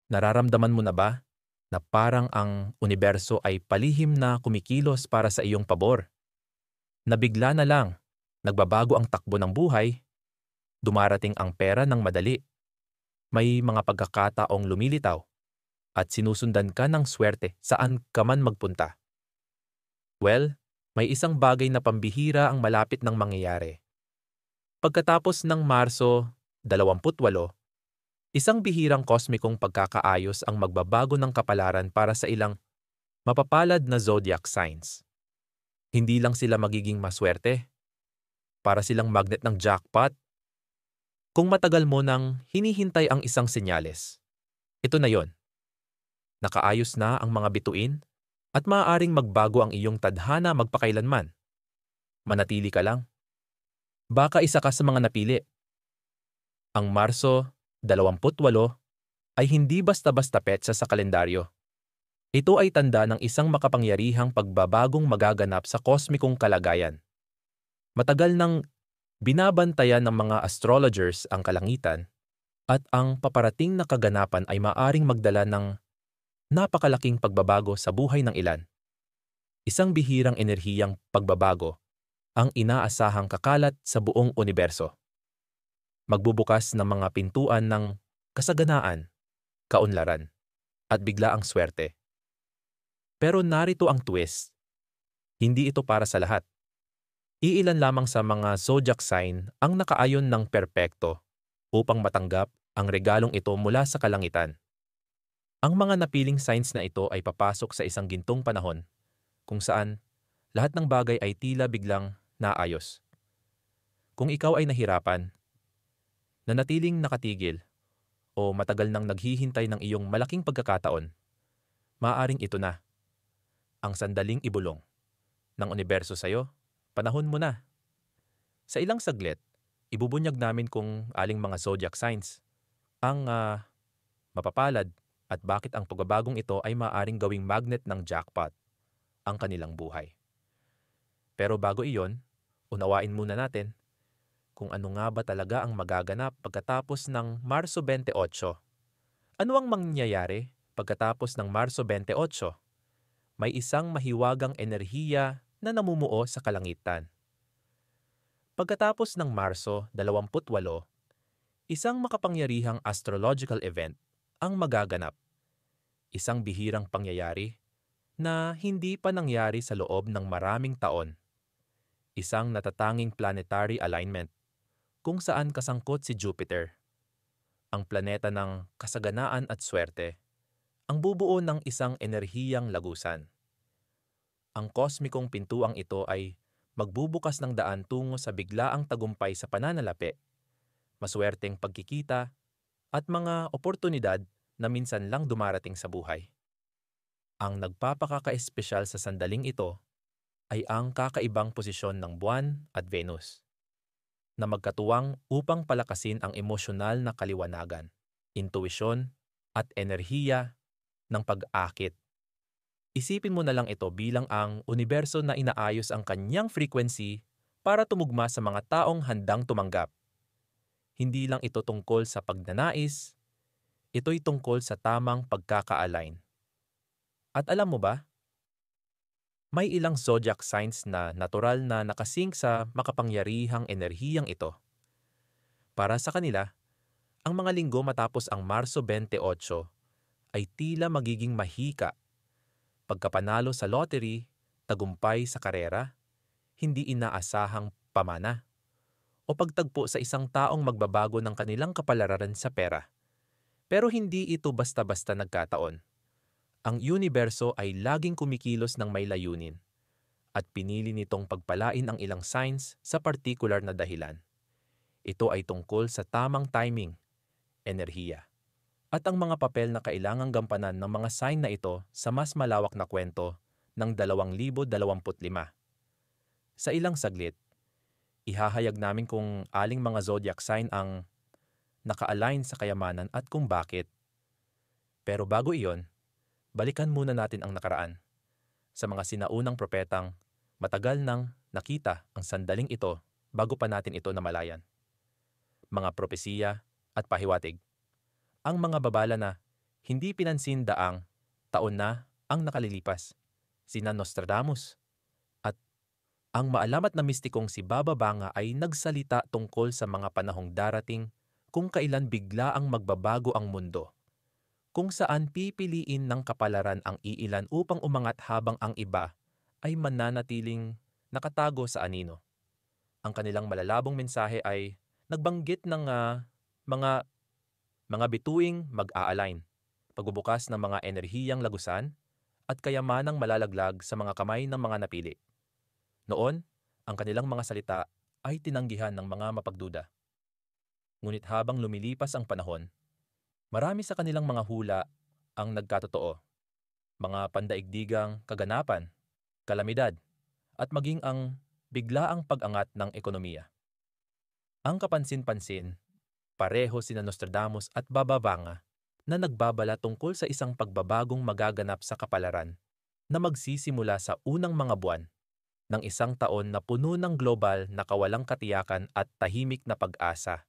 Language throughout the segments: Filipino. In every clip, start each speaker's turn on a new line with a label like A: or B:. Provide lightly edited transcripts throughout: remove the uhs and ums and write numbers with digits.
A: Nararamdaman mo na ba na parang ang universo ay palihim na kumikilos para sa iyong pabor? Nabigla na lang, nagbabago ang takbo ng buhay, dumarating ang pera ng madali, may mga pagkakataong lumilitaw, at sinusundan ka ng swerte saan ka man magpunta. Well, may isang bagay na pambihira ang malapit ng mangyayari. Pagkatapos ng Marso 28, isang bihirang kosmikong pagkakaayos ang magbabago ng kapalaran para sa ilang mapapalad na zodiac signs. Hindi lang sila magiging maswerte, para silang magnet ng jackpot. Kung matagal mo nang hinihintay ang isang senyales, ito na yon. Nakaayos na ang mga bituin at maaaring magbago ang iyong tadhana magpakailanman. Manatili ka lang. Baka isa ka sa mga napili. Ang Marso 28 ay hindi basta-basta petsa sa kalendaryo. Ito ay tanda ng isang makapangyarihang pagbabagong magaganap sa kosmikong kalagayan. Matagal nang binabantayan ng mga astrologers ang kalangitan at ang paparating na kaganapan ay maaring magdala ng napakalaking pagbabago sa buhay ng ilan. Isang bihirang enerhiyang pagbabago ang inaasahang kakalat sa buong universo. Magbubukas ng mga pintuan ng kasaganaan, kaunlaran, at bigla ang swerte. Pero narito ang twist. Hindi ito para sa lahat. Iilan lamang sa mga zodiac sign ang nakaayon ng perpekto upang matanggap ang regalong ito mula sa kalangitan. Ang mga napiling signs na ito ay papasok sa isang gintong panahon kung saan lahat ng bagay ay tila biglang naayos. Kung ikaw ay nahirapan, nanatiling nakatigil, o matagal nang naghihintay ng iyong malaking pagkakataon, maaaring ito na, ang sandaling ibulong ng universo sa'yo. Panahon mo na. Sa ilang saglit, ibubunyag namin kung aling mga zodiac signs ang mapapalad at bakit ang pagbabagong ito ay maaaring gawing magnet ng jackpot ang kanilang buhay. Pero bago iyon, unawain muna natin kung ano nga ba talaga ang magaganap pagkatapos ng Marso 28. Ano ang mangyayari pagkatapos ng Marso 28? May isang mahiwagang enerhiya na namumuo sa kalangitan. Pagkatapos ng Marso 28, isang makapangyarihang astrological event ang magaganap. Isang bihirang pangyayari na hindi pa nangyari sa loob ng maraming taon. Isang natatanging planetary alignment kung saan kasangkot si Jupiter, ang planeta ng kasaganaan at swerte, ang bubuo ng isang enerhiyang lagusan. Ang kosmikong pintuang ito ay magbubukas ng daan tungo sa biglaang tagumpay sa pananalapi, maswerteng pagkikita, at mga oportunidad na minsan lang dumarating sa buhay. Ang nagpapakaka-espesyal sa sandaling ito ay ang kakaibang posisyon ng Buwan at Venus, na magkatuwang upang palakasin ang emosyonal na kaliwanagan, intuisyon, at enerhiya ng pag-akit. Isipin mo na lang ito bilang ang universo na inaayos ang kanyang frequency para tumugma sa mga taong handang tumanggap. Hindi lang ito tungkol sa pagnanais, ito'y tungkol sa tamang pagkaka-align. At alam mo ba, may ilang zodiac signs na natural na nakasync sa makapangyarihang enerhiyang ito. Para sa kanila, ang mga linggo matapos ang Marso 28 ay tila magiging mahika. Pagkapanalo sa lottery, tagumpay sa karera, hindi inaasahang pamana, o pagtagpo sa isang taong magbabago ng kanilang kapalaran sa pera. Pero hindi ito basta-basta nagkataon. Ang universo ay laging kumikilos ng may layunin, at pinili nitong pagpalain ang ilang signs sa partikular na dahilan. Ito ay tungkol sa tamang timing, enerhiya, at ang mga papel na kailangang gampanan ng mga sign na ito sa mas malawak na kwento ng 2025. Sa ilang saglit, ihahayag namin kung aling mga zodiac sign ang naka-align sa kayamanan at kung bakit. Pero bago iyon, balikan muna natin ang nakaraan. Sa mga sinaunang propetang, matagal nang nakita ang sandaling ito bago pa natin ito namalayan. Mga propesiya at pahiwatig. Ang mga babala na Hindi pinansin daang taon na ang nakalilipas. Sina Nostradamus at ang maalamat na mistikong si Baba Vanga ay nagsalita tungkol sa mga panahong darating kung kailan bigla ang magbabago ang mundo, kung saan pipiliin ng kapalaran ang iilan upang umangat habang ang iba ay mananatiling nakatago sa anino. Ang kanilang malalabong mensahe ay nagbanggit ng mga bituing mag-a-align, pagbubukas ng mga enerhiyang lagusan, at kayamanang malalaglag sa mga kamay ng mga napili. Noon, ang kanilang mga salita ay tinanggihan ng mga mapagduda. Ngunit habang lumilipas ang panahon, marami sa kanilang mga hula ang nagkatotoo. Mga pandaigdigang kaganapan, kalamidad, at maging ang biglaang pag-angat ng ekonomiya. Ang kapansin-pansin, pareho sina Nostradamus at Baba Vanga na nagbabala tungkol sa isang pagbabagong magaganap sa kapalaran na magsisimula sa unang mga buwan ng isang taon na puno ng global na kawalang katiyakan at tahimik na pag-asa.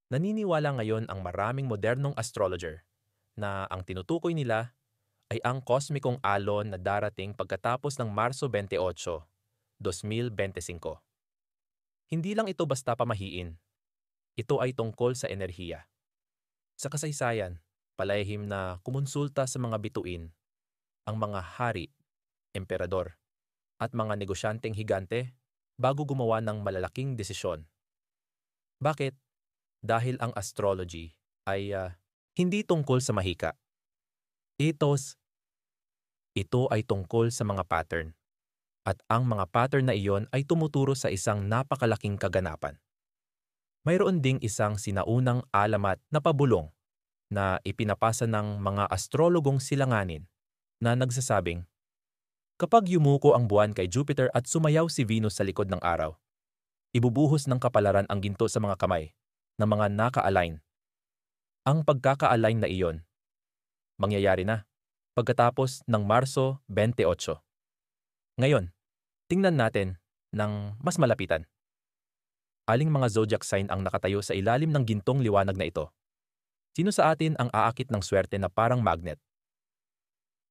A: Naniniwala ngayon ang maraming modernong astrologer na ang tinutukoy nila ay ang kosmikong alon na darating pagkatapos ng Marso 28, 2025. Hindi lang ito basta pamahiin. Ito ay tungkol sa enerhiya. Sa kasaysayan, palihim na kumonsulta sa mga bituin, ang mga hari, emperador, at mga negosyanteng higante bago gumawa ng malalaking desisyon. Bakit? Dahil ang astrology ay hindi tungkol sa mahika. Ito ay tungkol sa mga pattern. At ang mga pattern na iyon ay tumuturo sa isang napakalaking kaganapan. Mayroon ding isang sinaunang alamat na pabulong na ipinapasa ng mga astrologong silanganin na nagsasabing, kapag yumuko ang buwan kay Jupiter at sumayaw si Venus sa likod ng araw, ibubuhos ng kapalaran ang ginto sa mga kamay ng mga naka-align. Ang pagkaka-align na iyon, mangyayari na pagkatapos ng Marso 28. Ngayon, tingnan natin ng mas malapitan. Aling mga zodiac sign ang nakatayo sa ilalim ng gintong liwanag na ito? Sino sa atin ang aakit ng swerte na parang magnet?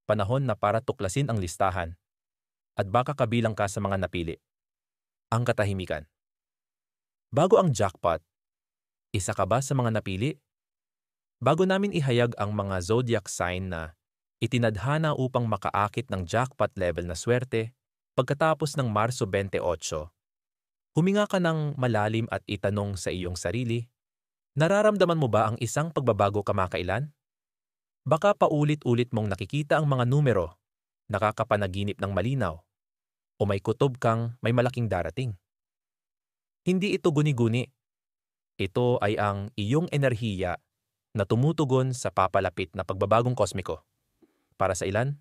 A: Panahon na para tuklasin ang listahan at baka kabilang ka sa mga napili. Ang katahimikan. Bago ang jackpot, isa ka ba sa mga napili? Bago namin ihayag ang mga zodiac sign na itinadhana upang makaakit ng jackpot level na swerte pagkatapos ng Marso 28, huminga ka ng malalim at itanong sa iyong sarili, nararamdaman mo ba ang isang pagbabago kamakailan? Baka paulit-ulit mong nakikita ang mga numero, nakakapanaginip ng malinaw, o may kutob kang may malaking darating. Hindi ito guni-guni. Ito ay ang iyong enerhiya na tumutugon sa papalapit na pagbabagong kosmiko. Para sa ilan,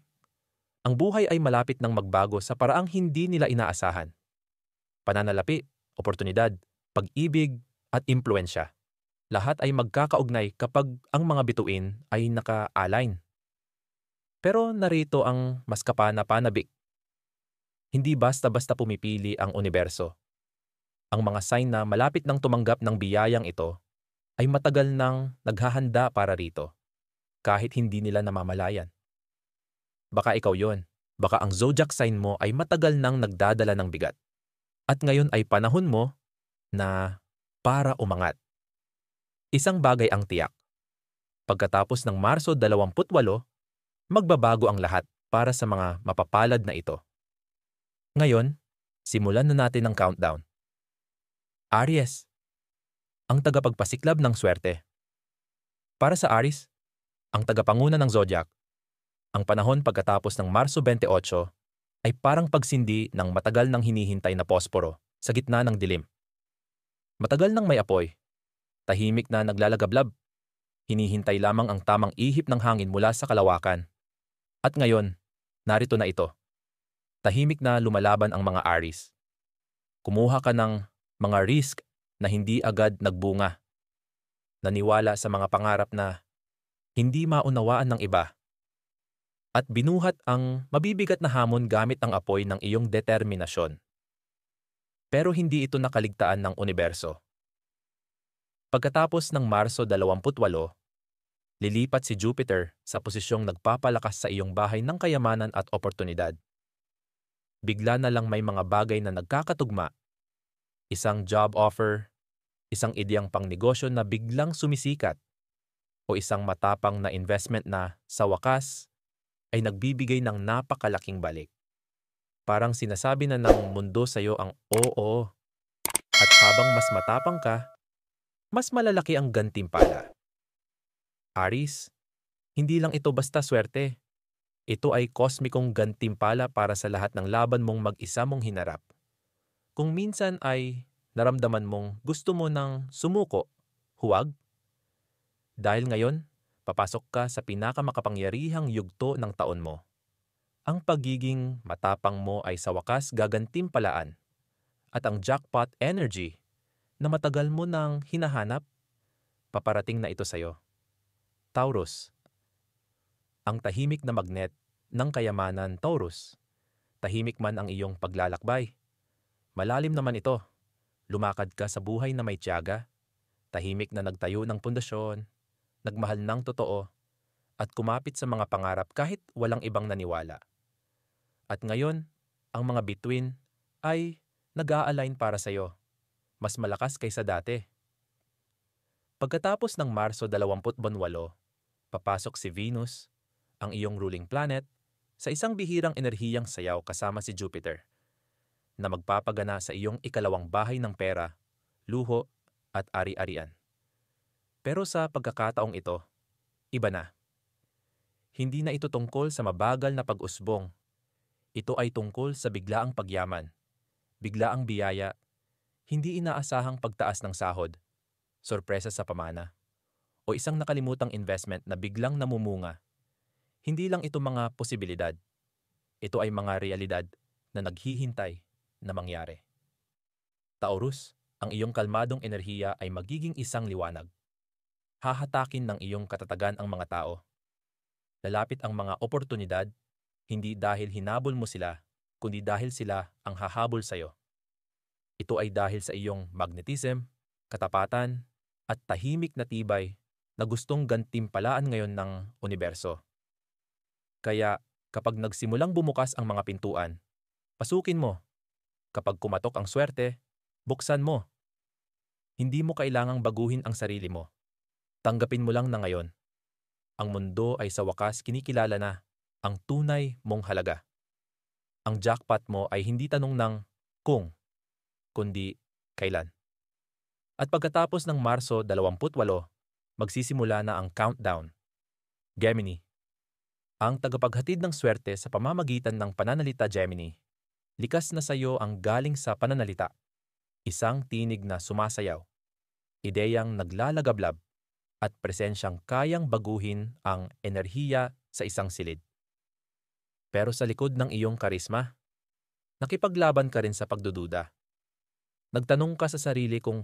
A: ang buhay ay malapit ng magbago sa paraang hindi nila inaasahan. Pananalapi, oportunidad, pag-ibig, at impluensya. Lahat ay magkakaugnay kapag ang mga bituin ay naka-align. Pero narito ang mas kapana-panabik. Hindi basta-basta pumipili ang universo. Ang mga sign na malapit nang tumanggap ng biyayang ito ay matagal nang naghahanda para rito, kahit hindi nila namamalayan. Baka ikaw yon. Baka ang zodiac sign mo ay matagal nang nagdadala ng bigat. At ngayon ay panahon mo na para umangat. Isang bagay ang tiyak. Pagkatapos ng Marso 28, magbabago ang lahat para sa mga mapapalad na ito. Ngayon, simulan na natin ang countdown. Aries, ang tagapagpasiklab ng swerte. Para sa Aries, ang tagapanguna ng zodiac, ang panahon pagkatapos ng Marso 28 ay parang pagsindi ng matagal nang hinihintay na posporo sa gitna ng dilim. Matagal nang may apoy, tahimik na naglalagablab, hinihintay lamang ang tamang ihip ng hangin mula sa kalawakan. At ngayon, narito na ito. Tahimik na lumalaban ang mga Aries. Kumuha ka ng mga risk na hindi agad nagbunga. Naniwala sa mga pangarap na hindi maunawaan ng iba. At binuhat ang mabibigat na hamon gamit ang apoy ng iyong determinasyon. Pero hindi ito nakaligtaan ng universo. Pagkatapos ng Marso 28, Lilipat si Jupiter sa posisyong nagpapalakas sa iyong bahay ng kayamanan at oportunidad. Bigla na lang may mga bagay na nagkakatugma. Isang job offer, isang ideyang pangnegosyo na biglang sumisikat, o isang matapang na investment na, sa wakas, ay nagbibigay ng napakalaking balik. Parang sinasabi na ng mundo sa iyo ang oo, at habang mas matapang ka, mas malalaki ang gantimpala. Aries, hindi lang ito basta swerte. Ito ay kosmikong gantimpala para sa lahat ng laban mong mag-isa mong hinarap. Kung minsan ay naramdaman mong gusto mo ng sumuko, huwag. Dahil ngayon, papasok ka sa pinakamakapangyarihang yugto ng taon mo. Ang pagiging matapang mo ay sa wakas gagantimpalaan, at ang jackpot energy na matagal mo nang hinahanap, paparating na ito sa'yo. Taurus, ang tahimik na magnet ng kayamanan, Taurus. Tahimik man ang iyong paglalakbay, malalim naman ito. Lumakad ka sa buhay na may tiyaga, tahimik na nagtayo ng pundasyon, nagmahal ng totoo, at kumapit sa mga pangarap kahit walang ibang naniwala. At ngayon, ang mga bituin ay nag-a-align para sa iyo, mas malakas kaysa dati. Pagkatapos ng Marso 28, papasok si Venus, ang iyong ruling planet, sa isang bihirang enerhiyang sayaw kasama si Jupiter, na magpapagana sa iyong ikalawang bahay ng pera, luho, at ari-arian. Pero sa pagkakataong ito, iba na. Hindi na ito tungkol sa mabagal na pag-usbong. Ito ay tungkol sa biglaang pagyaman, biglaang biyaya, hindi inaasahang pagtaas ng sahod, sorpresa sa pamana, o isang nakalimutang investment na biglang namumunga. Hindi lang ito mga posibilidad. Ito ay mga realidad na naghihintay na mangyari. Taurus, ang iyong kalmadong enerhiya ay magiging isang liwanag. Hahatakin ng iyong katatagan ang mga tao. Lalapit ang mga oportunidad, hindi dahil hinabol mo sila, kundi dahil sila ang hahabol sa iyo. Ito ay dahil sa iyong magnetism, katapatan, at tahimik na tibay na gustong gantimpalaan ngayon ng universo. Kaya kapag nagsimulang bumukas ang mga pintuan, pasukin mo. Kapag kumatok ang swerte, buksan mo. Hindi mo kailangang baguhin ang sarili mo. Tanggapin mo lang na ngayon. Ang mundo ay sa wakas kinikilala na ang tunay mong halaga. Ang jackpot mo ay hindi tanong ng kung, kundi kailan. At pagkatapos ng Marso 28, magsisimula na ang countdown. Gemini, ang tagapaghatid ng swerte sa pamamagitan ng pananalita Gemini. Likas na sa iyo ang galing sa pananalita. Isang tinig na sumasayaw. Ideyang naglalagablab at presensyang kayang baguhin ang enerhiya sa isang silid. Pero sa likod ng iyong karisma, nakipaglaban ka rin sa pagdududa. Nagtanong ka sa sarili kung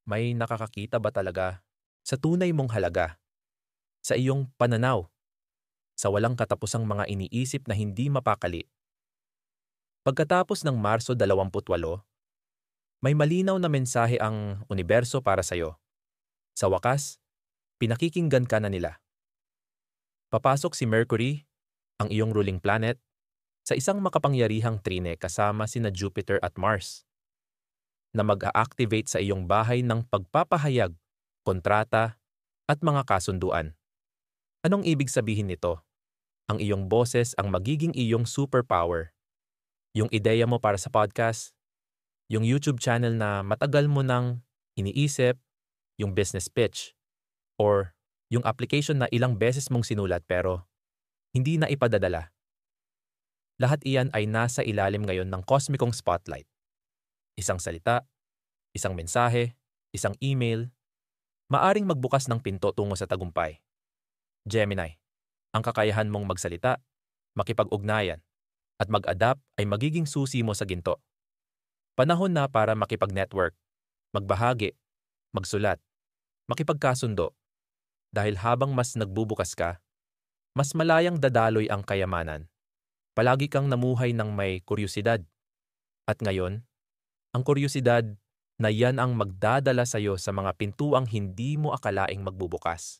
A: may nakakakita ba talaga sa tunay mong halaga, sa iyong pananaw, sa walang katapusang mga iniisip na hindi mapakali. Pagkatapos ng Marso 28, may malinaw na mensahe ang universo para sa iyo. Sa wakas, pinakikinggan ka na nila. Papasok si Mercury, ang iyong ruling planet, sa isang makapangyarihang trine kasama sina Jupiter at Mars, na mag-a-activate sa iyong bahay ng pagpapahayag, kontrata, at mga kasunduan. Anong ibig sabihin nito? Ang iyong boses ang magiging iyong superpower. Yung ideya mo para sa podcast, yung YouTube channel na matagal mo nang iniisip, yung business pitch, or yung application na ilang beses mong sinulat pero hindi na ipadadala. Lahat iyan ay nasa ilalim ngayon ng kosmikong spotlight. Isang salita, isang mensahe, isang email, maaring magbukas ng pinto tungo sa tagumpay. Gemini, ang kakayahan mong magsalita, makipag-ugnayan, at mag-adapt ay magiging susi mo sa ginto. Panahon na para makipag-network, magbahagi, magsulat, makipagkasundo. Dahil habang mas nagbubukas ka, mas malayang dadaloy ang kayamanan. Palagi kang namuhay ng may kuryosidad. At ngayon, ang kuryosidad na yan ang magdadala sa iyo sa mga pintuang hindi mo akalaing magbubukas.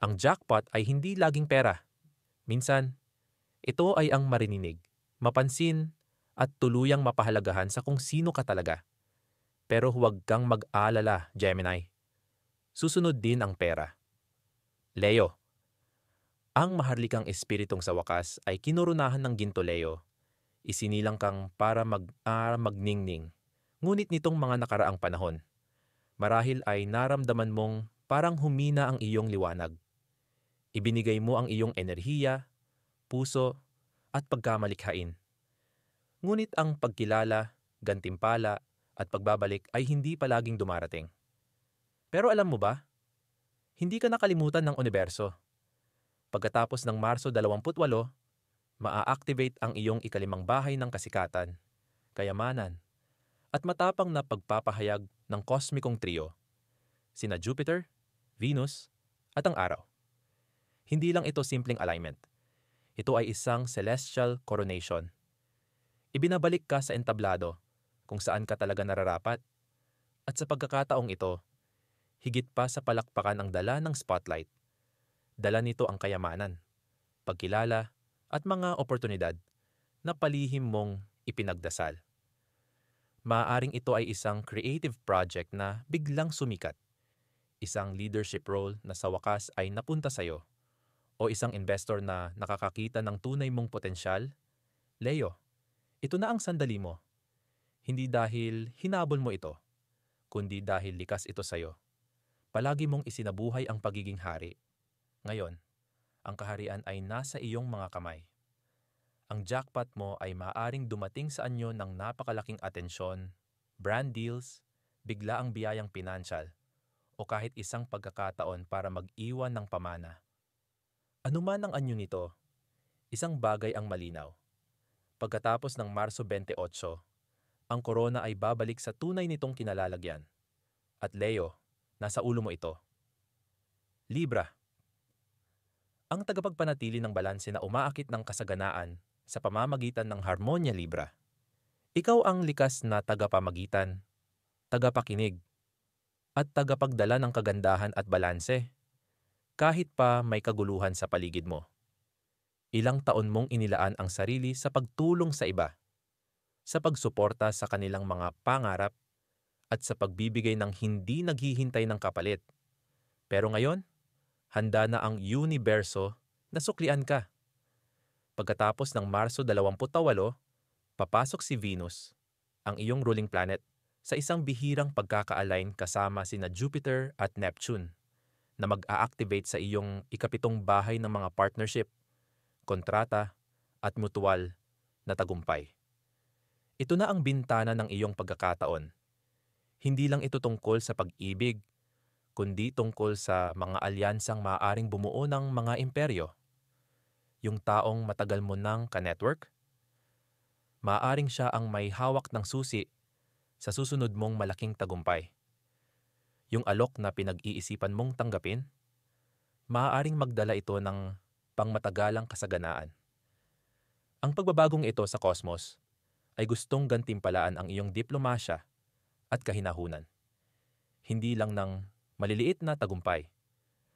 A: Ang jackpot ay hindi laging pera. Minsan, ito ay ang marininig, mapansin, at tuluyang mapahalagahan sa kung sino ka talaga. Pero huwag kang mag-alala, Gemini. Susunod din ang pera. Leo, ang maharlikang espiritong sa wakas ay kinurunahan ng ginto, Leo. Isinilang kang para magningning. Ngunit nitong mga nakaraang panahon, marahil ay naramdaman mong parang humina ang iyong liwanag. Ibinigay mo ang iyong enerhiya, puso, at pagkamalikhain. Ngunit ang pagkilala, gantimpala, at pagbabalik ay hindi palaging dumarating. Pero alam mo ba, hindi ka nakalimutan ng universo. Pagkatapos ng Marso 28, maa-activate ang iyong ikalimang bahay ng kasikatan, kayamanan, at matapang na pagpapahayag ng kosmikong trio, sina Jupiter, Venus, at ang araw. Hindi lang ito simpleng alignment. Ito ay isang celestial coronation. Ibinabalik ka sa entablado kung saan ka talaga nararapat. At sa pagkakataong ito, higit pa sa palakpakan ang dala ng spotlight, dala nito ang kayamanan, pagkilala, at mga oportunidad na palihim mong ipinagdasal. Maaaring ito ay isang creative project na biglang sumikat, isang leadership role na sa wakas ay napunta sa'yo, o isang investor na nakakakita ng tunay mong potensyal. Leo, ito na ang sandali mo. Hindi dahil hinabol mo ito, kundi dahil likas ito sa'yo. Palagi mong isinabuhay ang pagiging hari. Ngayon, ang kaharian ay nasa iyong mga kamay. Ang jackpot mo ay maaaring dumating sa anyo ng napakalaking atensyon, brand deals, biglaang biyayang pinansyal, o kahit isang pagkakataon para mag-iwan ng pamana. Ano man ang anyo nito, isang bagay ang malinaw. Pagkatapos ng Marso 28, ang korona ay babalik sa tunay nitong kinalalagyan. At Leo, nasa ulo mo ito. Libra, ang tagapagpanatili ng balanse na umaakit ng kasaganaan sa pamamagitan ng Harmonya Libra. Ikaw ang likas na tagapamagitan, tagapakinig, at tagapagdala ng kagandahan at balanse, kahit pa may kaguluhan sa paligid mo. Ilang taon mong inilaan ang sarili sa pagtulong sa iba, sa pagsuporta sa kanilang mga pangarap, at sa pagbibigay ng hindi naghihintay ng kapalit. Pero ngayon, handa na ang universo na suklian ka. Pagkatapos ng Marso 28, papasok si Venus, ang iyong ruling planet, sa isang bihirang pagkaka-align kasama sina Jupiter at Neptune, na mag-a-activate sa iyong ikapitong bahay ng mga partnership, kontrata, at mutual na tagumpay. Ito na ang bintana ng iyong pagkakataon. Hindi lang ito tungkol sa pag-ibig, kundi tungkol sa mga alyansang maaaring bumuo ng mga imperyo. Yung taong matagal mo nang ka-network, maaaring siya ang may hawak ng susi sa susunod mong malaking tagumpay. Yung alok na pinag-iisipan mong tanggapin, maaaring magdala ito ng pangmatagalang kasaganaan. Ang pagbabagong ito sa kosmos ay gustong gantimpalaan ang iyong diplomasya at kahinahunan. Hindi lang ng maliliit na tagumpay,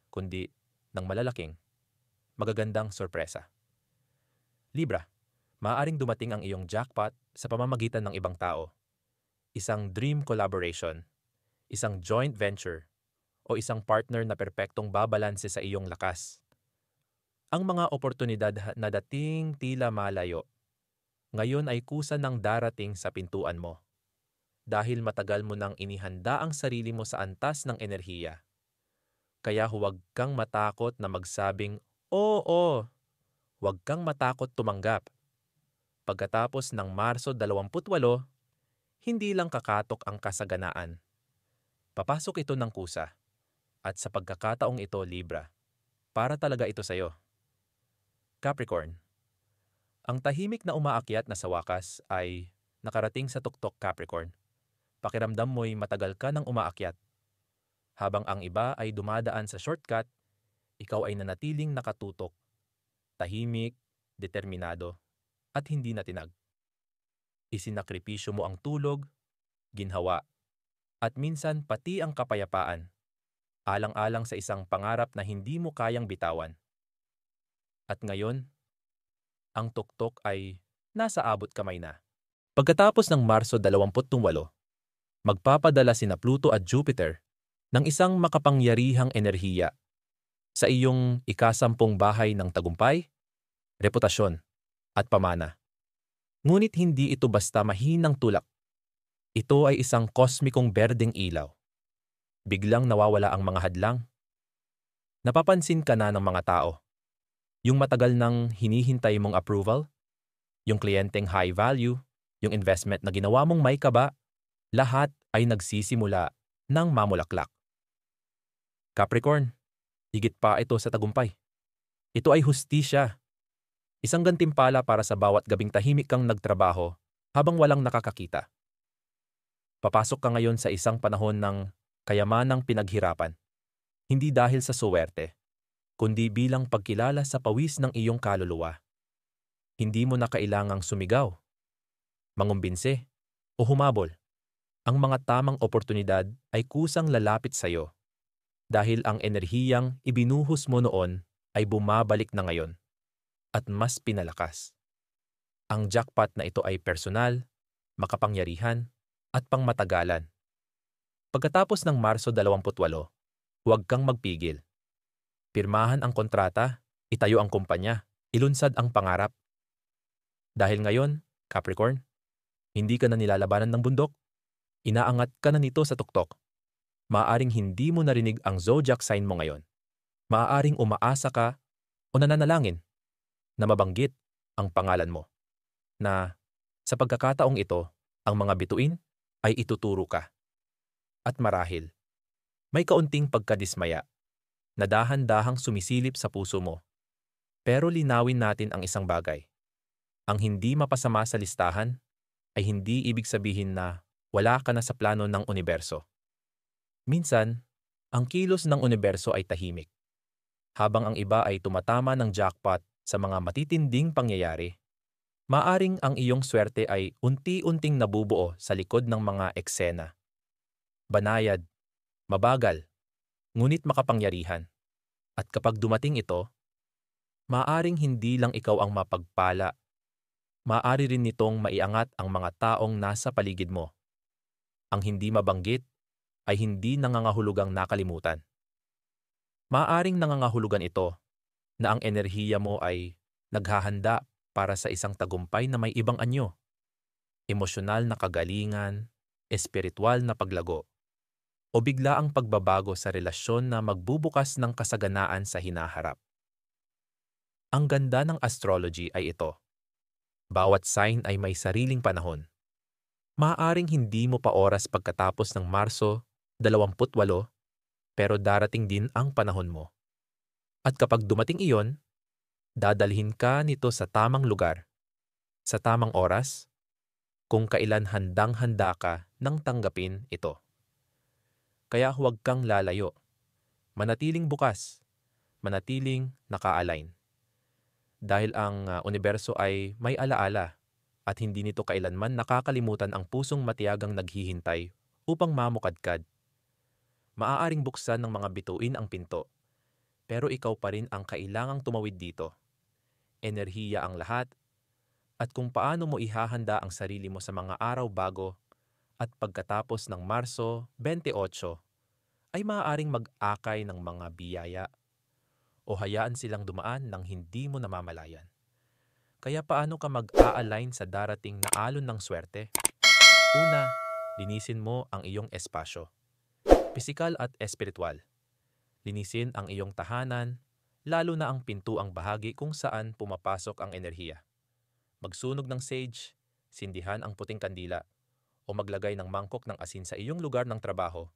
A: kundi ng malalaking, magagandang sorpresa. Libra, maaaring dumating ang iyong jackpot sa pamamagitan ng ibang tao. Isang dream collaboration, isang joint venture, o isang partner na perpektong babalanse sa iyong lakas. Ang mga oportunidad na dating tila malayo, ngayon ay kusa ng darating sa pintuan mo. Dahil matagal mo nang inihanda ang sarili mo sa antas ng enerhiya. Kaya huwag kang matakot na magsabing, oo, huwag kang matakot tumanggap. Pagkatapos ng Marso 28, hindi lang kakatok ang kasaganaan. Papasok ito ng kusa. At sa pagkakataong ito, Libra, para talaga ito sa'yo. Capricorn, ang tahimik na umaakyat na sa wakas ay nakarating sa tuktok, Capricorn. Pakiramdam mo'y matagal ka nang umaakyat. Habang ang iba ay dumadaan sa shortcut, ikaw ay nanatiling nakatutok, tahimik, determinado, at hindi natinag. Isinakripisyo mo ang tulog, ginhawa, at minsan pati ang kapayapaan. alang-alang sa isang pangarap na hindi mo kayang bitawan. At ngayon, ang tuktok ay nasa abot kamay na. Pagkatapos ng Marso 28, magpapadala sina Pluto at Jupiter ng isang makapangyarihang enerhiya sa iyong ikasampung bahay ng tagumpay, reputasyon, at pamana. Ngunit hindi ito basta mahinang tulak. Ito ay isang kosmikong berdeng ilaw. Biglang nawawala ang mga hadlang. Napapansin ka na ng mga tao. Yung matagal nang hinihintay mong approval, yung kliyenteng high value, yung investment na ginawa mong may kaba, lahat ay nagsisimula ng mamulaklak. Capricorn, higit pa ito sa tagumpay. Ito ay hustisya. Isang gantimpala para sa bawat gabing tahimik kang nagtrabaho habang walang nakakakita. Papasok ka ngayon sa isang panahon ng kayamanang pinaghirapan. Hindi dahil sa suwerte, kundi bilang pagkilala sa pawis ng iyong kaluluwa. Hindi mo na kailangang sumigaw, mangumbinse, o humabol. Ang mga tamang oportunidad ay kusang lalapit sa iyo dahil ang enerhiyang ibinuhos mo noon ay bumabalik na ngayon at mas pinalakas. Ang jackpot na ito ay personal, makapangyarihan, at pangmatagalan. Pagkatapos ng Marso 28, huwag kang magpigil. Pirmahan ang kontrata, itayo ang kumpanya, ilunsad ang pangarap. Dahil ngayon, Capricorn, hindi ka na nilalabanan ng bundok. Inaangat ka na nito sa tuktok. Maaaring hindi mo narinig ang zodiac sign mo ngayon. Maaaring umaasa ka o nananalangin na mabanggit ang pangalan mo. Na sa pagkakataong ito, ang mga bituin ay ituturo ka. At marahil, may kaunting pagkadismaya na dahan-dahang sumisilip sa puso mo. Pero linawin natin ang isang bagay. Ang hindi mapasama sa listahan ay hindi ibig sabihin na wala ka na sa plano ng universo. Minsan, ang kilos ng universo ay tahimik. Habang ang iba ay tumatama ng jackpot sa mga matitinding pangyayari, maaring ang iyong swerte ay unti-unting nabubuo sa likod ng mga eksena. Banayad, mabagal, ngunit makapangyarihan. At kapag dumating ito, maaring hindi lang ikaw ang mapagpala, maaari rin nitong maiangat ang mga taong nasa paligid mo. Ang hindi mabanggit ay hindi nangangahulugang nakalimutan. Maaring nangangahulugan ito na ang enerhiya mo ay naghahanda para sa isang tagumpay na may ibang anyo. Emosyonal na kagalingan, espiritual na paglago, o biglaang pagbabago sa relasyon na magbubukas ng kasaganaan sa hinaharap. Ang ganda ng astrology ay ito. Bawat sign ay may sariling panahon. Maaaring hindi mo pa oras pagkatapos ng Marso 28, pero darating din ang panahon mo. At kapag dumating iyon, dadalhin ka nito sa tamang lugar, sa tamang oras, kung kailan handang-handa ka nang tanggapin ito. Kaya huwag kang lalayo. Manatiling bukas, manatiling naka-align. Dahil ang universo ay may alaala at hindi nito kailanman nakakalimutan ang pusong matiyagang naghihintay upang mamukadkad. Maaaring buksan ng mga bituin ang pinto, pero ikaw pa rin ang kailangang tumawid dito. Enerhiya ang lahat, at kung paano mo ihahanda ang sarili mo sa mga araw bago at pagkatapos ng Marso 28, ay maaaring mag-akay ng mga biyaya o hayaan silang dumaan ng hindi mo namamalayan. Kaya paano ka mag-a-align sa darating na alon ng swerte? Una, linisin mo ang iyong espasyo. Pisikal at espiritual. Linisin ang iyong tahanan, lalo na ang pintuang bahagi kung saan pumapasok ang enerhiya. Magsunog ng sage, sindihan ang puting kandila, o maglagay ng mangkok ng asin sa iyong lugar ng trabaho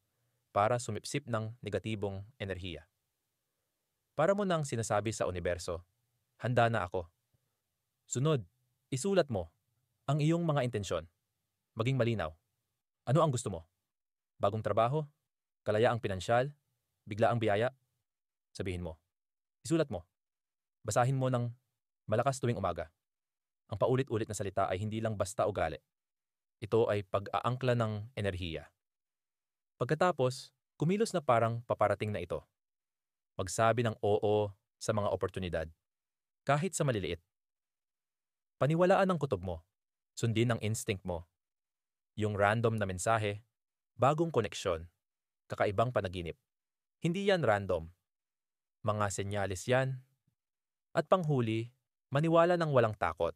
A: para sumipsip ng negatibong enerhiya. Para mo nang sinasabi sa universo, handa na ako. Sunod, isulat mo ang iyong mga intensyon. Maging malinaw. Ano ang gusto mo? Bagong trabaho? Kalayaang pinansyal? Biglaang biyaya? Sabihin mo. Isulat mo. Basahin mo ng malakas tuwing umaga. Ang paulit-ulit na salita ay hindi lang basta ugali. Ito ay pag-aangkla ng enerhiya. Pagkatapos, Kumilos na parang paparating na ito. Magsabi ng oo sa mga oportunidad, kahit sa maliliit. Paniwalaan ang kutob mo. Sundin ang instinct mo. Yung random na mensahe, bagong koneksyon, kakaibang panaginip. Hindi yan random. Mga senyales yan. At panghuli, maniwala ng walang takot.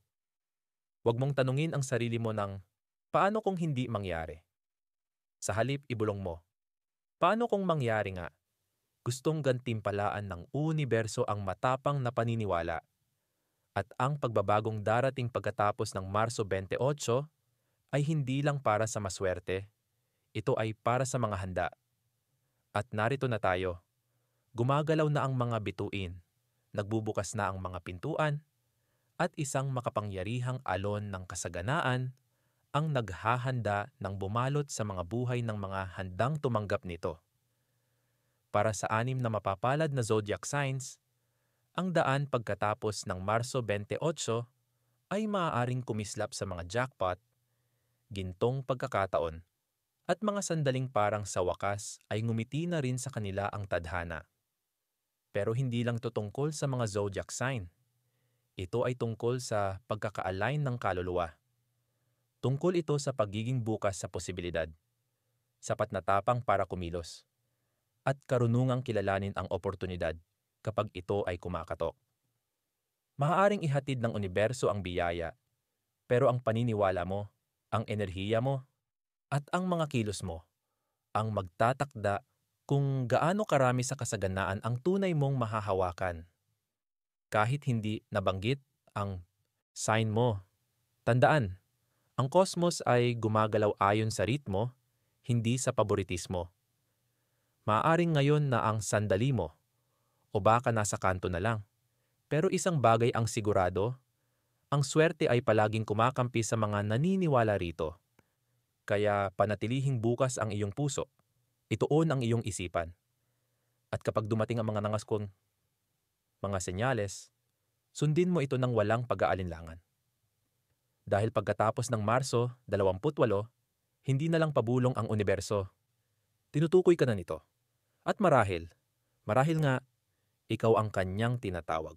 A: Huwag mong tanungin ang sarili mo ng, paano kung hindi mangyari? Sa halip, ibulong mo, paano kung mangyari nga? Gustong gantimpalaan ng universo ang matapang na paniniwala. At ang pagbabagong darating pagkatapos ng Marso 28 ay hindi lang para sa maswerte. Ito ay para sa mga handa. At narito na tayo. Gumagalaw na ang mga bituin. Nagbubukas na ang mga pintuan. At isang makapangyarihang alon ng kasaganaan ang naghahanda ng bumalot sa mga buhay ng mga handang tumanggap nito. Para sa 6 na mapapalad na zodiac signs, ang daan pagkatapos ng Marso 28 ay maaaring kumislap sa mga jackpot, gintong pagkakataon, at mga sandaling parang sa wakas ay ngumiti na rin sa kanila ang tadhana. Pero hindi lang ito tungkol sa mga zodiac sign. Ito ay tungkol sa pagkaka-align ng kaluluwa. Tungkol ito sa pagiging bukas sa posibilidad, sapat na tapang para kumilos, at karunungang kilalanin ang oportunidad kapag ito ay kumakatok. Maaaring ihatid ng universo ang biyaya, pero ang paniniwala mo, ang enerhiya mo, at ang mga kilos mo, ang magtatakda kung gaano karami sa kasaganaan ang tunay mong mahahawakan. Kahit hindi nabanggit ang sign mo, tandaan, ang kosmos ay gumagalaw ayon sa ritmo, hindi sa paboritismo. Maaaring ngayon na ang sandali mo, o baka nasa kanto na lang. Pero isang bagay ang sigurado, ang swerte ay palaging kumakampi sa mga naniniwala rito. Kaya panatilihing bukas ang iyong puso, ituon ang iyong isipan. At kapag dumating ang mga nangaskong mga senyales, sundin mo ito ng walang pag-aalinlangan. Dahil pagkatapos ng Marso 28, hindi na lang pabulong ang universo. Tinutukoy ka na nito. At marahil nga, ikaw ang kanyang tinatawag.